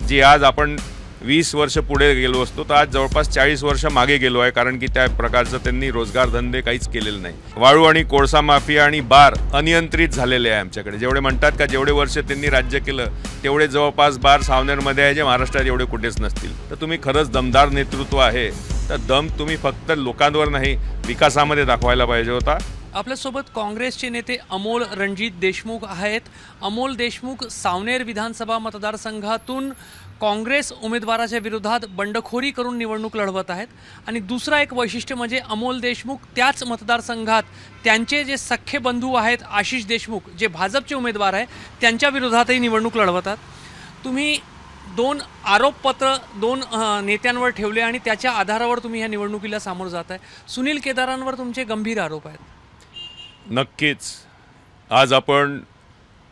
जी आज आपण 20 वर्ष पुढे गेलो असतो तर आज जवळपास 40 वर्ष मागे गेलो आहे, कारण की त्या प्रकारचं त्यांनी रोजगार धंदे काहीच केलेले नाही। वाळू आणि कोळसा माफिया आणि बार अनियंत्रित झालेले आहे आमच्याकडे। जेवढे म्हणतात का जेवढे वर्ष त्यांनी राज्य केलं तेवढे जवळपास बार सावनेरमध्ये आहे, जे महाराष्ट्रात एवढे कुठेच नसतील। तर तुम्ही खरंच दमदार नेतृत्व आहे, तर दम तुम्ही फक्त लोकांवर नाही विकासामध्ये दाखवायला पाहिजे होता। आपल्यासोबत काँग्रेसचे नेते अमोल रणजित देशमुख आहेत। अमोल देशमुख सावनेर विधानसभा मतदारसंघातून काँग्रेस उमेदवाराच्या विरोधात बंडखोरी करून निवडणूक लढवत आहेत आणि दुसरा एक वैशिष्ट्य म्हणजे अमोल देशमुख त्याच मतदारसंघात त्यांचे जे सख्खे बंधू आहेत आशिष देशमुख जे भाजपचे उमेदवार आहे त्यांच्या विरोधातही निवडणूक लढवतात। तुम्ही दोन आरोपपत्र दोन नेत्यांवर ठेवले आणि त्याच्या आधारावर तुम्ही ह्या निवडणुकीला सामोरं जात आहे। सुनील केदारांवर तुमचे गंभीर आरोप आहेत। नक्कीच आज आपण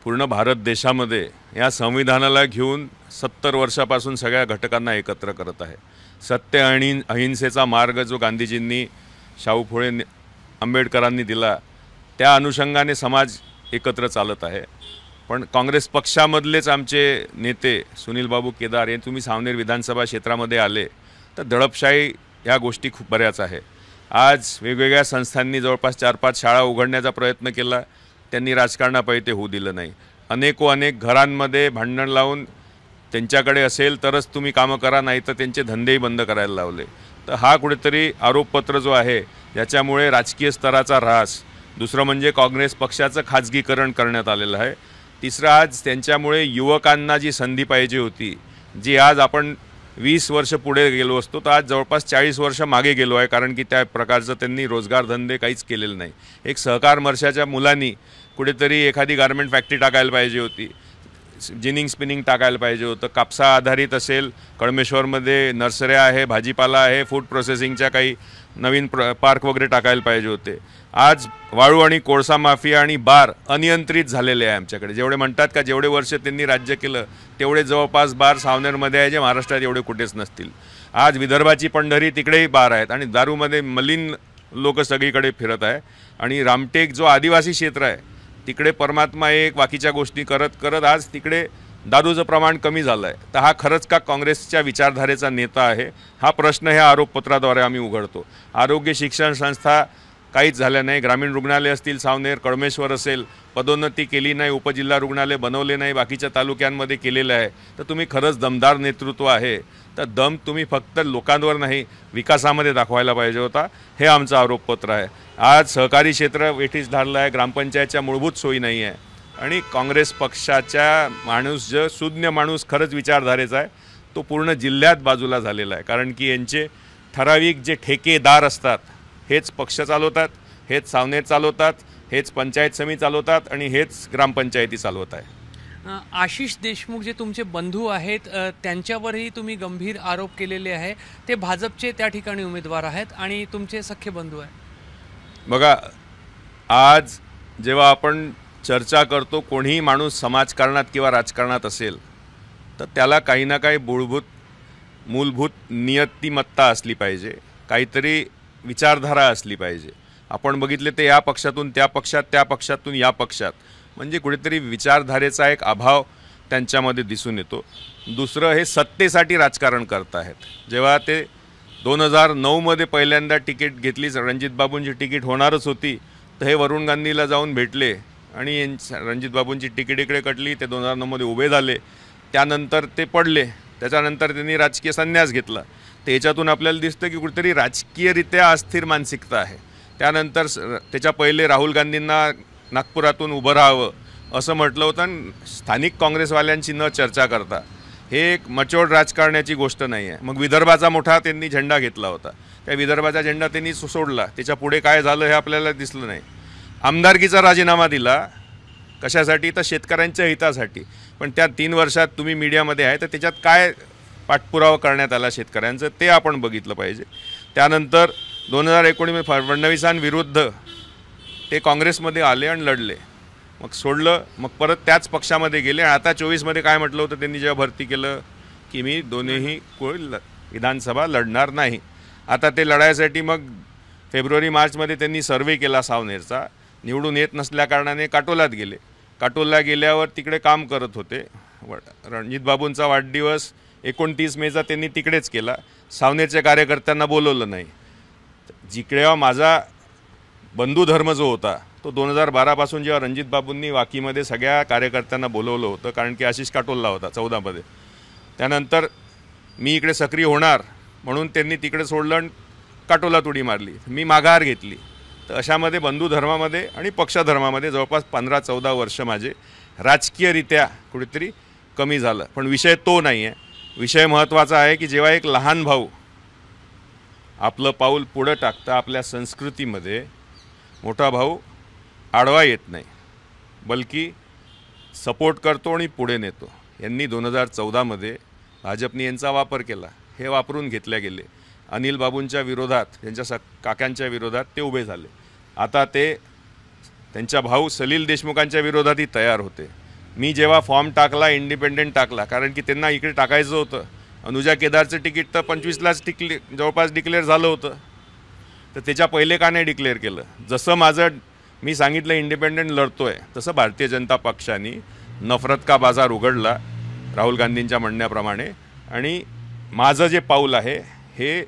पूर्ण भारत देशामध्ये या संविधानाला घेऊन 70 वर्षापासून सगळ्या घटकांना एकत्र करत आहे। सत्य आणि अहिंसेचा मार्ग जो गांधीजींनी शाहू फुले आंबेडकरांनी दिला त्या अनुषंगाने समाज एकत्र चालत आहे। पण काँग्रेस पक्षामधलेच आमचे नेते सुनील बाबू केदार हे तुम्ही सावनेर विधानसभा क्षेत्रामध्ये आले तर दडपशाही या गोष्टी खूप बऱ्याच आहे। आज वेगवेगळ्या संस्थांनी जवळपास 4-5 शाळा उघडण्याचा प्रयत्न केला, त्यांनी राजकारणापायी ते होऊ दिलं नाही। अनेक घरांमध्ये भांडण लावून त्यांच्याकडे असेल तरच तुम्ही कामं करा, नाही तर त्यांचे धंदेही बंद करायला लावले। तर हा कुठेतरी आरोपपत्र जो आहे ज्याच्यामुळे राजकीय स्तराचा ऱ्हास, दुसरं म्हणजे काँग्रेस पक्षाचं खाजगीकरण करण्यात आलेलं आहे, तिसरं आज त्यांच्यामुळे युवकांना जी संधी पाहिजे होती, जी आज आपण 20 वर्ष पुढे गेलो असतो तर आज जवळपास 40 वर्ष मागे गेलो आहे, कारण की त्या प्रकारचं त्यांनी रोजगार धंदे काहीच केलेले नाही। एक सहकार वर्षाच्या मुलांनी कुठेतरी एखादी गारमेंट फॅक्टरी टाकायला पाहिजे होती, जिनिंग स्पिनिंग टाकायला पाहिजे होतं, कापसा आधारित असेल, कळमेश्वरमध्ये नर्सऱ्या आहे, भाजीपाला आहे, फूड प्रोसेसिंगच्या काही नवीन पार्क वगैरे टाकायला पाहिजे होते। आज वाळू आणि कोळसा माफिया आणि बार अनियंत्रित झालेले आहे आमच्याकडे। जेवढे म्हणतात का जेवढे वर्ष त्यांनी राज्य केलं तेवढे जवळपास बार सावनेरमध्ये आहे, जे महाराष्ट्रात एवढे कुठेच नसतील। आज विदर्भाची पंढरी तिकडेही बार आहेत आणि दारूमध्ये मलिन लोक सगळीकडे फिरत आहे आणि रामटेक जो आदिवासी क्षेत्र आहे तिकडे परमात्मा एक बाकीच्या गोष्टी करत करत आज तिकडे दारूचं प्रमाण कमी झालं आहे। तर हा खरंच का काँग्रेसच्या विचारधारेचा नेता आहे? हा प्रश्न ह्या आरोपपत्राद्वारे आम्ही उघडतो। आरोग्य शिक्षण संस्था काहीच झाल्या नाही, ग्रामीण रुग्णालय असतील, सावनेर कळमेश्वर असेल, पदोन्नती केली नाही, उपजिल्हा रुग्णालय बनवले नाही, बाकीच्या तालुक्यांमध्ये केलेलं आहे। तर तुम्ही खरंच दमदार नेतृत्व आहे, तर दम तुम्ही फक्त लोकांवर नाही विकासामध्ये दाखवायला पाहिजे होता, हे आमचं आरोपपत्र आहे। आज सहकारी क्षेत्र वेठीस धरलं आहे, ग्रामपंचायतच्या मूलभूत सोयी नाही आहे आणि काँग्रेस पक्षाच्या माणूस जो सुज्ञ माणूस खरंच विचारधारेचा आहे तो पूर्ण जिल्ह्यात बाजूला झालेला आहे, कारण की यांचे ठराविक जे ठेकेदार असतात हेच पक्ष चालवतात, हेच सावनेर चालवतात, हेच पंचायत समिती चालवतात आणि हेच ग्रामपंचायती चालवत आहे। आशिष देशमुख जे तुमचे बंधू आहेत त्यांच्यावरही तुम्ही गंभीर आरोप केलेले आहे। ते भाजपचे त्या ठिकाणी उमेदवार आहेत आणि तुमचे सख्खे बंधू आहेत। बघा, आज जेव्हा आपण चर्चा करतो, कोणीही माणूस समाजकारणात किंवा राजकारणात असेल तर त्याला काही ना काही मूलभूत नियतिमत्ता असली पाहिजे, काहीतरी विचारधारा असली पाहिजे। आपण बघितले ते या पक्षातून त्या पक्षात, त्या पक्षातून या पक्षात, म्हणजे कुठेतरी विचारधारेचा एक अभाव त्यांच्यामध्ये दिसून येतो। दुसरं, हे सत्तेसाठी राजकारण करत आहेत। जेव्हा ते 2009मध्ये पहिल्यांदा तिकीट घेतली, रणजित बाबूंची तिकीट होणारच होती, तर हे वरुण गांधीला जाऊन भेटले आणि रणजित बाबूंची तिकीट इकडे कटली, ते 2009मध्ये उभे झाले, त्यानंतर ते पडले, त्याच्यानंतर त्यांनी राजकीय संन्यास घेतला। तर याच्यातून आपल्याला दिसतं की कुठेतरी राजकीयरित्या अस्थिर मानसिकता आहे। त्यानंतर त्याच्या पहिले राहुल गांधींना नागपुरातून उभं राहावं असं म्हटलं होतं आणि स्थानिक काँग्रेसवाल्यांची न चर्चा करता हे एक मच्युअर्ड राजकारणाची गोष्ट नाही आहे। मग विदर्भाचा मोठा त्यांनी झेंडा घेतला होता, त्या विदर्भाचा झेंडा त्यांनी सोडला, त्याच्या पुढे काय झालं हे आपल्याला दिसलं नाही। आमदारकीचा राजीनामा दिला कशासाठी? तर शेतकऱ्यांच्या हितासाठी। पण त्या 3 वर्षात तुम्ही मीडियामध्ये आहे तर त्याच्यात काय पाठपुरावा करण्यात आला शेतकऱ्यांचं ते आपण बघितलं पाहिजे। त्यानंतर 2019 फडणवीसांविरुद्ध ते काँग्रेसमध्ये आले आणि लढले, मग सोडलं, मग परत त्याच पक्षामध्ये गेले आणि आता 24मध्ये काय म्हटलं होतं त्यांनी जेव्हा भरती केलं की मी दोन्हीही विधानसभा लढणार नाही। आता ते लढायसाठी मग फेब्रुवारी मार्चमध्ये त्यांनी सर्वे केला सावनेरचा, निवडून येत नसल्याकारणाने काटोलात गेले। काटोलला गेल्यावर तिकडे काम करत होते। रणजित बाबूंचा वाढदिवस 29 मेचा त्यांनी तिकडेच केला. सावनेरच्या कार्यकर्त्यांना बोलवलं नाही. जिकडे माझा बंधू धर्म जो होता तो 2012 जेव्हा रणजित बाबूंनी वाकीमध्ये सगळ्या कार्यकर्त्यांना बोलवलं होतं, कारण की आशिष काटोलला होता 14 त्यानंतर मी इकडे सक्रिय होणार म्हणून त्यांनी तिकडे सोडलं आणि काटोला तुडी मारली. मी माघार घेतली. तर अशामध्ये बंधू धर्मामध्ये आणि पक्षधर्मामध्ये जवळपास 15-14 वर्ष माझे राजकीयरित्या कुठेतरी कमी झालं. पण विषय तो नाही आहे. विषय महत्त्वाचा आहे की जेव्हा एक लहान भाऊ आपलं पाऊल पुढं टाकतं, आपल्या संस्कृतीमध्ये मोठा भाऊ आडवा येत नाही, बल्कि सपोर्ट करतो आणि पुढे नेतो. यांनी 2014 भाजपने यांचा वापर केला. हे वापरून घेतले गेले. अनिल बाबूंच्या विरोधात, त्यांच्या काकांच्या विरोधात ते उभे झाले. आता ते त्यांच्या भाऊ सलील देशमुखांच्या विरोधातही तयार होते. मी जेव्हा फॉर्म टाकला, इंडिपेंडेंट टाकला, कारण की त्यांना इकडे टाकायचं होतं. अनुजा केदारचं तिकीट तर 25लाच जवळपास डिक्लेअर झालं होतं. तर त्याच्या पहिले का नाही डिक्लेअर केलं? जसं मी सांगितलं इंडिपेंडेंट लढतोय, तसं भारतीय जनता पक्षाने नफरत का बाजार उघडला राहुल गांधींच्या म्हणण्याप्रमाणे. आणि माझं जे पाऊल आहे हे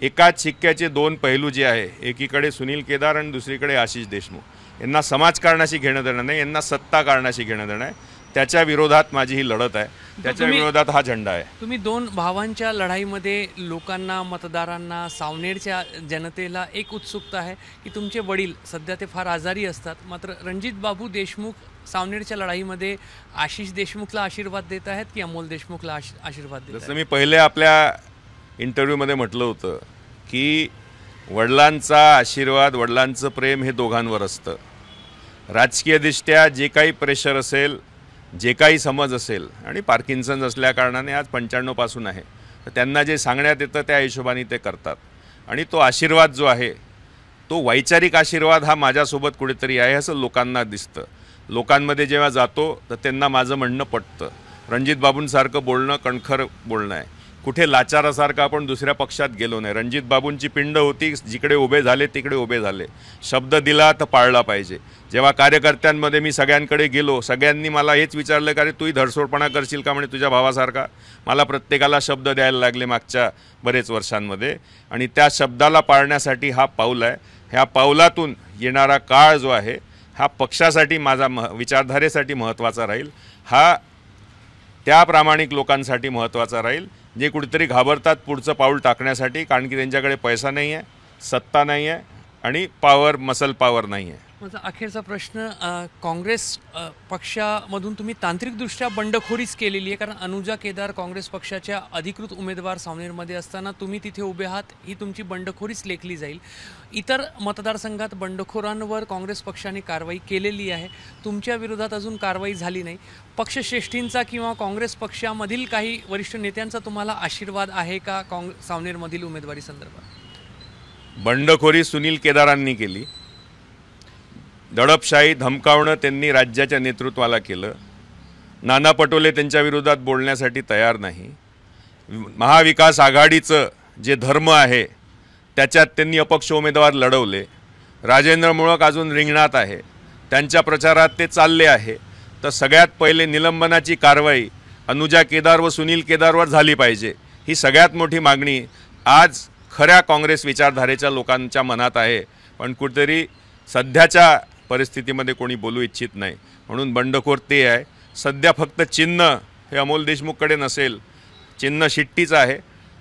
एकाच शिक्क्याचे दोन पैलू जे आहे, एकीकडे सुनील केदार आणि दुसरीकडे आशिष देशमुख. यांना समाजकारणाशी घेणं देणं नाही, यांना सत्ताकारणाशी घेणं देणं आहे. त्याच्या विरोधात माझी ही लढत आहे. त्याच्या विरोधात हा झेंडा आहे. तुम्ही दोन भावांच्या लढाईमध्ये लोकांना, मतदारांना, सावनेरच्या जनतेला एक उत्सुकता आहे की तुमचे वडील सध्या ते फार आजारी असतात, मात्र रणजित बाबू देशमुख सावनेरच्या लढाईमध्ये आशिष देशमुखला आशीर्वाद देत आहेत की अमोल देशमुखला आशीर्वाद देत आहेत? जसं मी पहिले आपल्या इंटरव्ह्यूमध्ये म्हटलं होतं की वडिलांचा आशीर्वाद, वडिलांचं प्रेम हे दोघांवर असतं. राजकीयदृष्ट्या जे काही प्रेशर असेल, जे काही समज असेल, आणि पार्किन्सन्स असल्या कारणाने आज 95 पासून आहे, तर त्यांना जे सांगण्यात येतं त्या हिशोबाने ते करतात. आणि तो आशीर्वाद जो आहे तो वैचारिक आशीर्वाद हा माझ्यासोबत कुठेतरी आहे असं लोकांना दिसतं. लोकांमध्ये जेव्हा जातो तर त्यांना माझं म्हणणं पटतं. रणजित बाबूंसारखं बोलणं कणखर बोलणं आहे. कुठे लाचारासारखं आपण दुसऱ्या पक्षात गेलो नाही. रणजित बाबूंची पिंड होती, जिकडे उभे झाले तिकडे उभे झाले. शब्द दिला तर पाळला पाहिजे. जेव्हा कार्यकर्त्यांमध्ये मी सगळ्यांकडे गेलो, सगळ्यांनी मला हेच विचारलं का रे तूही धडसोडपणा करशील का म्हणे तुझ्या भावासारखा. मला प्रत्येकाला शब्द द्यायला लागले मागच्या बरेच वर्षांमध्ये, आणि त्या शब्दाला पाळण्यासाठी हा पाऊल आहे. ह्या पाऊलातून येणारा काळ जो आहे हा पक्षासाठी, माझा विचारधारेसाठी महत्त्वाचा राहील. हा त्या प्रामाणिक लोकांसाठी महत्त्वाचा राहील जे कुठेतरी घाबरतात पुढचं पाऊल टाकण्यासाठी, कारण की त्यांच्याकडे पैसा नाही आहे, सत्ता नाही आहे आणि मसल पॉवर नाही आहे. माझा अखेरचा प्रश्न, काँग्रेस पक्षामधून तुम्ही तांत्रिकदृष्ट्या बंडखोरीच केलेली आहे, कारण अनुजा केदार काँग्रेस पक्षाच्या अधिकृत उमेदवार सावनेरमध्ये असताना तुम्ही तिथे उभे आहात, ही तुमची बंडखोरीच लेखली जाईल. इतर मतदारसंघात बंडखोरांवर काँग्रेस पक्षाने कारवाई केलेली आहे, तुमच्या विरोधात अजून कारवाई झाली नाही. पक्षश्रेष्ठींचा किंवा काँग्रेस पक्षामधील काही वरिष्ठ नेत्यांचा तुम्हाला आशीर्वाद आहे का सावनेरमधील उमेदवारी संदर्भात? बंडखोरी सुनील केदारांनी केली. दडपशाही, धमकावणं त्यांनी राज्याच्या नेतृत्वाला केलं. नाना पटोले त्यांच्या विरोधात बोलण्यासाठी तयार नाही. महाविकास आघाडीचं जे धर्म आहे त्याच्यात त्यांनी अपक्ष उमेदवार लढवले. राजेंद्र मोळक अजून रिंगणात आहे, त्यांच्या प्रचारात ते चालले आहे. तर सगळ्यात पहिले निलंबनाची कारवाई अनुजा केदार व सुनील केदारवर झाली पाहिजे, ही सगळ्यात मोठी मागणी आज खऱ्या काँग्रेस विचारधारेच्या लोकांच्या मनात आहे. पण कुठेतरी सध्याच्या परिस्थितीमध्ये कोणी बोलू इच्छित नाही, म्हणून बंडखोर ते आहे. सध्या फक्त चिन्ह हे अमोल देशमुखकडे नसेल, चिन्ह शिट्टीचं आहे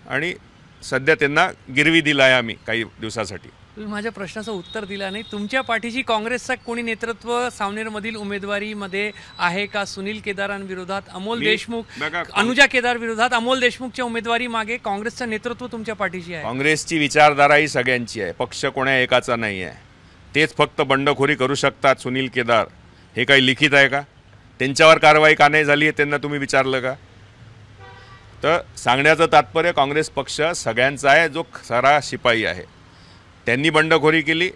आणि सध्या त्यांना गिरवी दिला आहे आम्ही काही दिवसासाठी. तुम्ही माझ्या प्रश्नाचं उत्तर दिला नाही. तुमच्या पाठीशी काँग्रेसचा कोणी नेतृत्व सावनेरमधील उमेदवारीमध्ये आहे का? सुनील केदारांविरोधात अमोल देशमुख, अनुजा केदार विरोधात अमोल देशमुखच्या उमेदवारी मागे काँग्रेसचं नेतृत्व तुमच्या पाठीशी आहे? काँग्रेसची विचारधारा ही सगळ्यांची आहे, पक्ष कोण्या एकाचा नाही आहे. तेच फक्त बंडखोरी करू शकतात सुनील केदार. हे काही लिखित आहे का? त्यांच्यावर कारवाई का नाही झाली आहे त्यांना तुम्ही विचारलं का? तर सांगण्याचं तात्पर्य काँग्रेस पक्ष सगळ्यांचा आहे, जो खरा शिपाई आहे. त्यांनी बंडखोरी केली,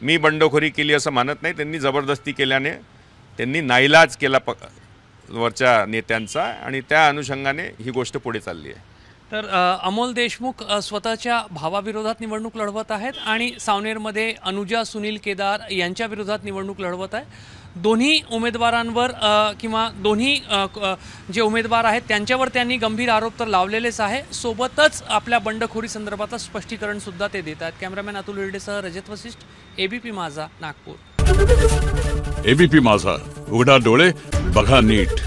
मी बंडखोरी केली असं मानत नाही. त्यांनी जबरदस्ती केल्याने त्यांनी नाईलाज केला वरच्या नेत्यांचा, आणि त्या अनुषंगाने ही गोष्ट पुढे चालली आहे. तर अमोल देशमुख स्वतःच्या भावाविरोधात निवडणूक लढवत आहेत आणि सावनेरमध्ये अनुजा सुनील केदार यांच्या विरोधात निवडणूक लढवत आहे. दोन्ही उमेदवारांवर किंवा दोन्ही जे उमेदवार आहेत त्यांच्यावर त्यांनी गंभीर आरोप तर लावलेलेच आहे. सोबतच आपल्या बंडखोरी संदर्भात स्पष्टीकरण सुद्धा ते देत आहेत. कॅमेरामॅन अतुल हिरडेसह रजत वशिष्ठ, एबीपी माझा, नागपूर. एबीपी माझा, उघडा डोळे बघा नीट.